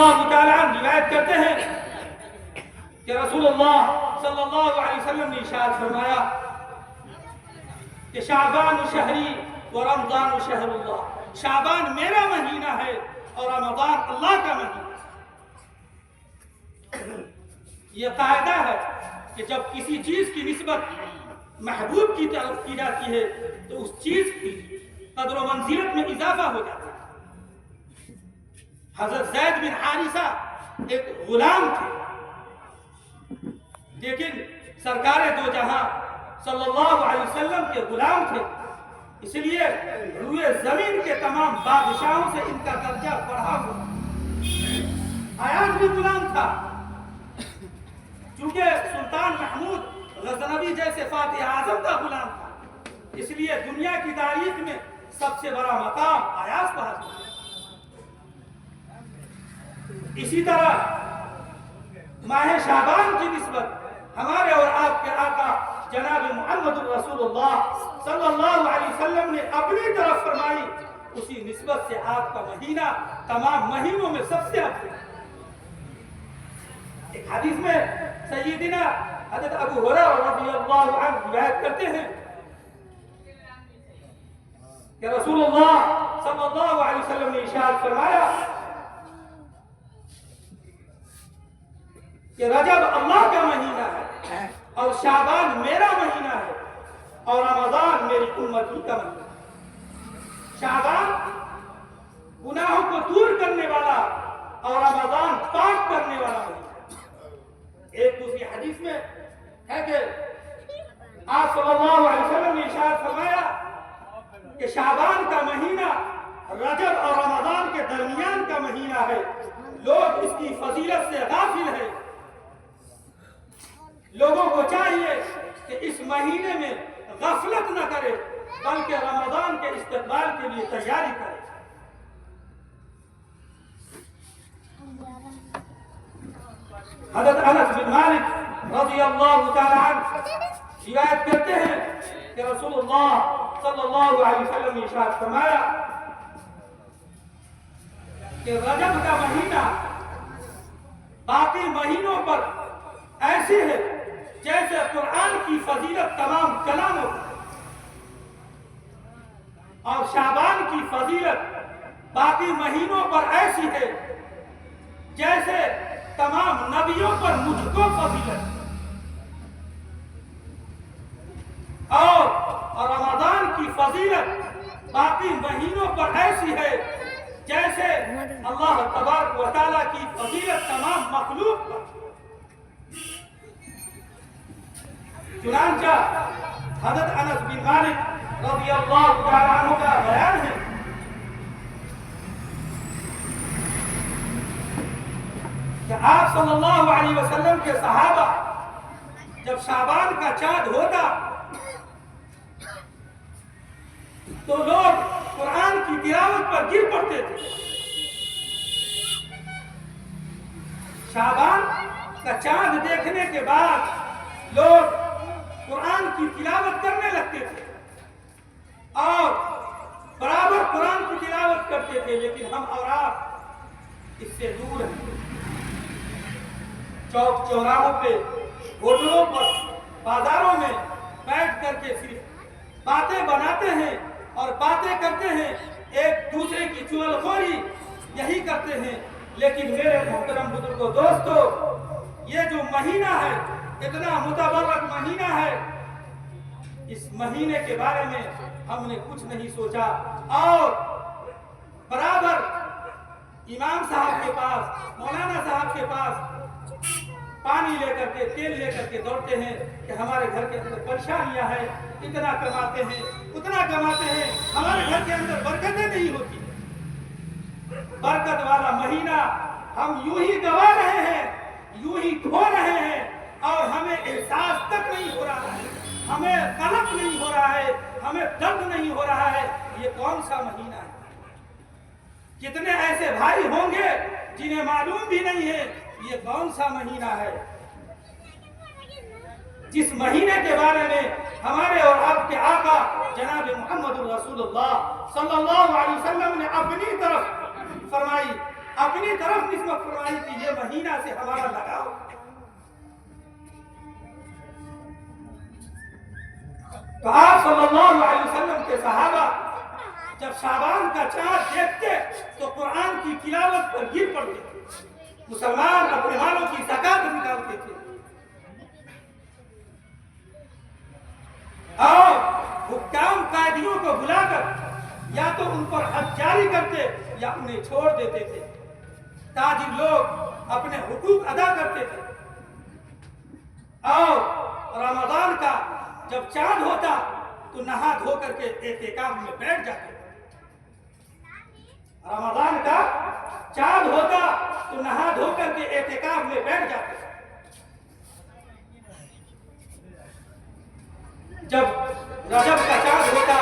اللہ روایت کرتے ہیں کہ رسول اللہ صلی اللہ علیہ وسلم نے ارشاد فرمایا کہ شعبان شہری و رمضان شہر اللہ، شعبان میرا مہینہ ہے اور رمضان اللہ کا مہینہ ہے۔ یہ قاعدہ ہے کہ جب کسی چیز کی نسبت محبوب کی طرف کی جاتی ہے تو اس چیز کی قدر و منزلت میں اضافہ ہو جاتا ہے۔ حضرت زید بن حارثہ ایک غلام تھے، لیکن سرکار دو جہاں صلی اللہ علیہ وسلم کے غلام تھے، اس لیے روئے زمین کے تمام بادشاہوں سے ان کا درجہ بڑھا ہوا۔ حیات بھی غلام تھا، چونکہ سلطان محمود غزنوی جیسے فاتح اعظم کا غلام تھا، اس لیے دنیا کی تاریخ میں سب سے بڑا مقام ایاز کو حاصل ہے۔ اسی طرح ماہ شعبان کی نسبت ہمارے اور آپ کے آقا جناب محمد رسول اللہ صلی اللہ علیہ وسلم نے اپنی طرف فرمائی، اسی نسبت سے آپ کا مہینہ تمام مہینوں میں سب سے افضل ہے۔ ایک حدیث میں سیدنا حضرت ابو ہریرہ رضی اللہ عنہ روایت کرتے ہیں کہ رسول اللہ صلی اللہ علیہ وسلم نے ارشاد فرمایا کہ رجب اللہ کا مہینہ ہے اور شعبان میرا مہینہ ہے اور رمضان میری امتی کا مہینہ ہے۔ شعبان گناہوں کو دور کرنے والا اور رمضان پاک کرنے والا مہینہ ہے۔ ایک دوسری حدیث میں ہے کہ آپ صلی اللہ علیہ وسلم نے ارشاد فرمایا کہ شعبان کا مہینہ رجب اور رمضان کے درمیان کا مہینہ ہے، لوگ اس کی فضیلت سے غافل ہیں۔ لوگوں کو چاہیے کہ اس مہینے میں غفلت نہ کرے بلکہ رمضان کے استقبال کے لیے تیاری کرے۔ حضرت انس بن مالک رضی اللہ تعالی عنہ روایت کرتے ہیں کہ رسول اللہ صلی اللہ علیہ وسلم نے ارشاد فرمایا کہ رجب کا مہینہ باقی مہینوں پر ایسی ہے جیسے قرآن کی فضیلت تمام کلاموں اور شعبان کی فضیلت باقی مہینوں پر ایسی ہے جیسے تمام نبیوں پر مجھ کو فضیلت، اور رمضان کی فضیلت باقی مہینوں پر ایسی ہے جیسے اللہ تبارک و تعالیٰ کی فضیلت تمام مخلوق پر۔ چنانچہ حضرت انس بن مالک رضی اللہ تعالیٰ عنہ کا بیان ہے کہ آپ صلی اللہ علیہ وسلم کے صحابہ جب شعبان کا چاند ہوتا تو لوگ قرآن کی تلاوت پر گر پڑتے تھے۔ شعبان کا چاند دیکھنے کے بعد لوگ قرآن کی تلاوت کرنے لگتے تھے اور برابر قرآن کی تلاوت کرتے تھے، لیکن ہم اور آپ اس سے دور ہیں۔ چوک چوراہوں پہ، ہوٹلوں پر، بازاروں میں بیٹھ کر کے صرف باتیں بناتے ہیں اور باتیں کرتے ہیں، ایک دوسرے کی چغلخوری یہی کرتے ہیں۔ لیکن میرے محترم بزرگوں، دوستو، یہ جو مہینہ ہے اتنا متبرک مہینہ ہے، اس مہینے کے بارے میں ہم نے کچھ نہیں سوچا اور برابر امام صاحب کے پاس، مولانا صاحب کے پاس پانی لے کر کے، تیل لے کر کے دوڑتے ہیں کہ ہمارے گھر کے اندر پریشانیاں ہیں، اتنا کماتے ہیں، اتنا کماتے ہیں، ہمارے گھر کے اندر برکتیں نہیں ہوتی۔ برکت والا مہینہ ہم یوں ہی گوا رہے ہیں، یوں ہی کھو رہے ہیں اور ہمیں احساس تک نہیں ہو رہا ہے، ہمیں قلق نہیں ہو رہا ہے، ہمیں درد نہیں ہو رہا ہے۔ یہ کون سا مہینہ ہے؟ کتنے ایسے بھائی ہوں گے جنہیں معلوم بھی نہیں ہے یہ کون سا مہینہ ہے؟ جس مہینے کے بارے میں ہمارے اور آپ کے آقا جناب محمد رسول اللہ صلی اللہ علیہ وسلم نے اپنی طرف فرمائی، اپنی طرف نسبت فرمائی۔ सल्लल्लाहु अलैहि वसल्लम के सहाबा जब शाबान का चाँद देखते तो कुरान की तिलावत पर गिर पड़ते थे। मुसलमान अपने मालों की ज़कात निकालते थे और हुक्काम कायदियों को बुलाकर या तो उन पर हद जारी करते या उन्हें छोड़ देते थे। ताजिर लोग अपने हुकूक अदा करते थे और रमजान का जब चांद होता तो नहा धो करके एहतिकाफ में बैठ जाते। रमजान का चांद होता तो नहा धो करके एहतिकाफ में बैठ जाते। जब रजब का चांद होता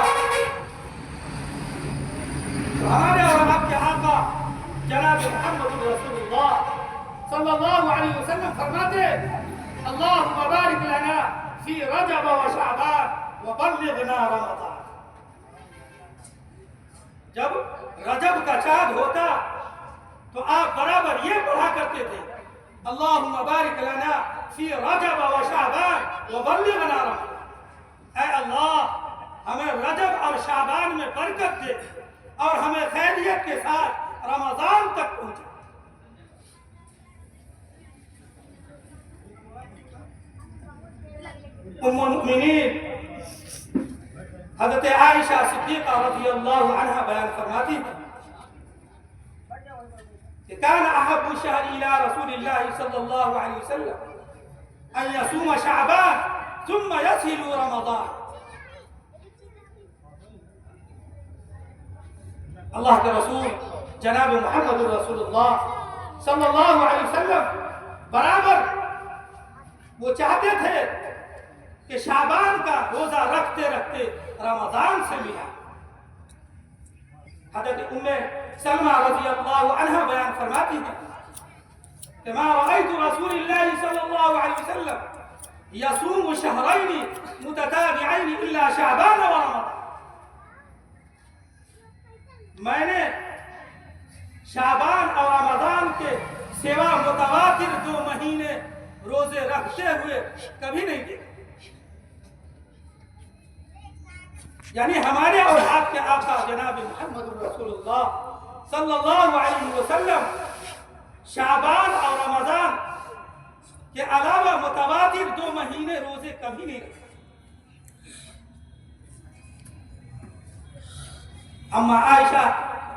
तो हमारे और आपके आका जनाब मोहम्मद रसूलुल्लाह सल्लल्लाहु अलैहि वसल्लम फरमाते अल्लाहुम्मा बारिक लना फी रजब व शअबान व बल्लिगना रमजान। जब रजब का चांद होता तो आप बराबर ये पढ़ा करते थे अल्लाहुम्मा बारिक लना फी रजब व शअबान व बल्लिगना रमजान। ऐ अल्लाह हमें रजब और शाबान में बरकत दे और हमें खैरियत के साथ रमजान तक पहुंचा। उम्मुल मुमिनीन हज़रत आयशा सिद्दीक़ा रज़ियल्लाहु अन्हा बयान फरमाती है कि कान अहब्बु शहर इला रसूलिल्लाह सल्लल्लाहु अलैहि वसल्लम अन यसूम शअबान सुम्मा यसिलु रमजान। अल्लाह के रसूल जनाब मोहम्मद रसूलुल्लाह सल्लल्लाहु अलैहि वसल्लम बराबर वो चाहते थे कि शाबान का रोजा रखते रखते रमजान से मिला। हज़रत उम्मे सलमा रज़ियल्लाहु अन्हा बयान फरमाती है कि मा रअयतु रसूलल्लाह सल्लल्लाहु अलैहि वसल्लम यसूम शहरैन मुतताबि'ैन इल्ला शाबान व रमजान। मैंने शाबान और रमजान के सिवा मुतवातिर 2 महीने रोजे रखते हुए कभी नहीं देखा। यानी हमारे और आपके आका जनाब मोहम्मद रसूलुल्लाह सल्लल्लाहु अलैहि वसल्लम शाबान और रमजान के अलावा मुतवातिर 2 महीने रोजे कभी नहीं रखे। अम्मा आयशा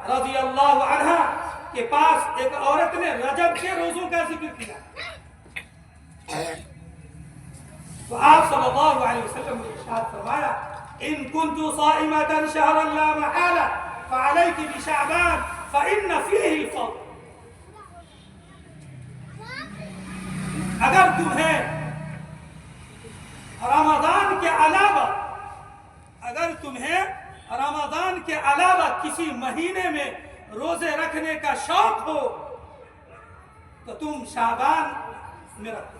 रज़ियल्लाहु अन्हा के पास एक औरत ने रजब के रोजों का जिक्र किया तो आप सल्लल्लाहु अलैहि वसल्लम ने इरशाद फरमाया इन कुन्तु साइमतन शहरन ला महला फअलैकि बिशअबान फइन्न फीहि फضल। अगर तुम्हें रमजान के अलावा किसी महीने में रोजे रखने का शौक हो तो तुम शाबान में रखो।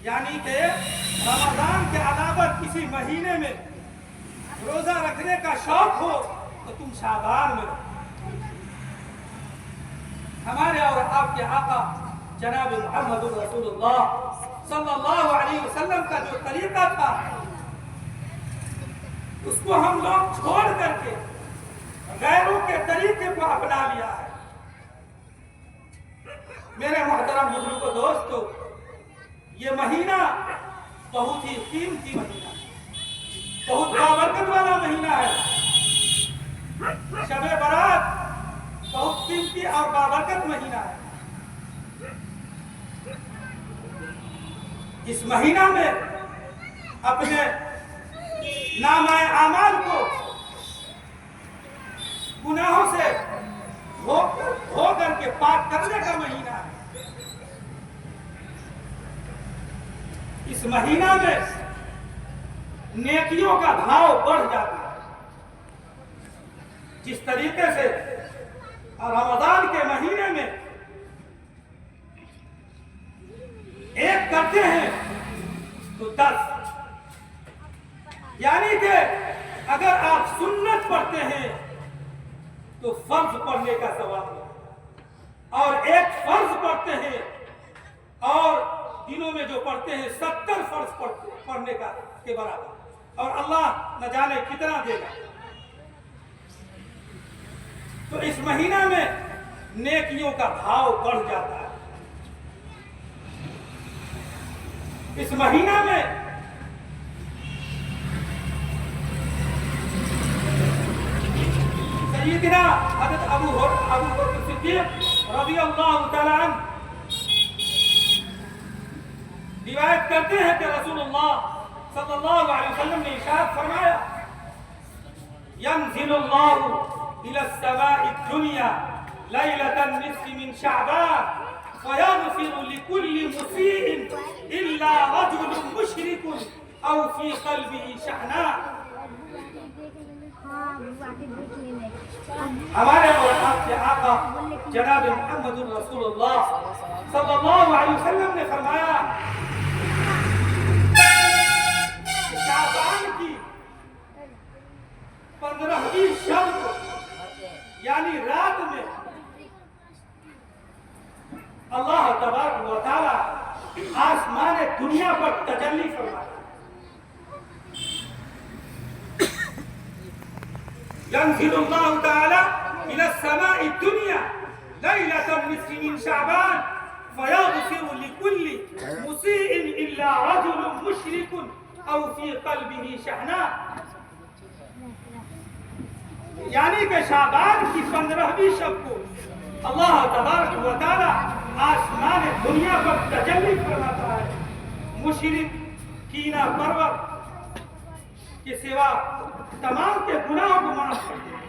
यानी कि रमजान के अलावा किसी महीने में रोजा रखने का शौक हो तो तुम शाबान में रखो। हमारे और आपके आका जनाब मोहम्मद रसूलुल्लाह सल्लल्लाहु अलैहि वसल्लम का जो तरीका था उसको हम लोग छोड़ करके गैरों के तरीके को अपना लिया है। मेरे मोहतरम बुजुर्गों दोस्तों, ये महीना बहुत ही कीमती महीना है, बहुत बाबरकत वाला महीना है। शब बारात बहुत कीमती और बाबरकत महीना है। इस महीना में अपने नामाए आमाल को गुनाहों से धो करके पाक करने का महीना है। इस महीना में नेकियों का भाव बढ़ जाता है। जिस तरीके से रमजान के महीने में एक करते हैं तो 10, यानी कि अगर आप सुन्नत पढ़ते हैं तो फर्ज पढ़ने का सवाब है, और एक फर्ज पढ़ते हैं और दिनों में जो पढ़ते हैं 70 फर्ज पढ़ने का के बराबर। और अल्लाह न जाने कितना देगा। तो इस महीना में नेकियों का भाव बढ़ जाता है। इस महीना में सय्यदना हज़रत अबू बकर सिद्दीक़ रज़ियल्लाहु तआला अन्हु रिवायत करते हैं कि रसूलुल्लाह सल्लल्लाहु अलैहि वसल्लम ने इरशाद फरमाया, यंज़िलुल्लाहु इला समाई दुनिया लैलतन निस्फ़ि मिन शअबान फयग़फ़िरु लिकुल्लि मुसीइइन इल्ला रजुलन मुशरिकुन औ फ़ी क़ल्बिही शहना। हमारे और आपके आका जनाब मुहम्मदुर रसूलुल्लाह सल्लल्लाहु अलैहि वसल्लम ने फरमाया, शाबान की 15वीं शब को यानी रात में अल्लाह तबारक व तआला आसमान दुनिया पर तजल्ली फरमाता है। यंज़िलुल्लाहु तआला इला समाई दुनिया लैलतन निस्फ़ि मिन शअबान फयग़फ़िरु लिकुल्लि मुसीइइन इल्ला रजुलन मुशरिकुन औ फ़ी क़ल्बिही शहना। यानी कि शाबान की 15वीं शब को अल्लाह तबारक व तआला आसमान दुनिया पर तजल्ली फरमाता है। मुशरिक, कीना परवर के सिवा तमाम के गुनाहों को माफ करता है।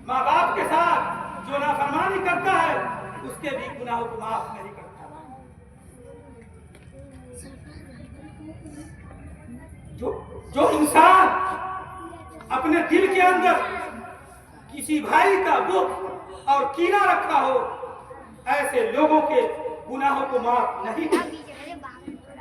माँ बाप के साथ जो नाफरमानी करता है उसके भी गुनाहों को माफ नहीं करता। जो इंसान अपने दिल के अंदर किसी भाई का बुग़्ज़ और कीना रखा हो, ऐसे लोगों के गुनाहों को माफ नहीं करता।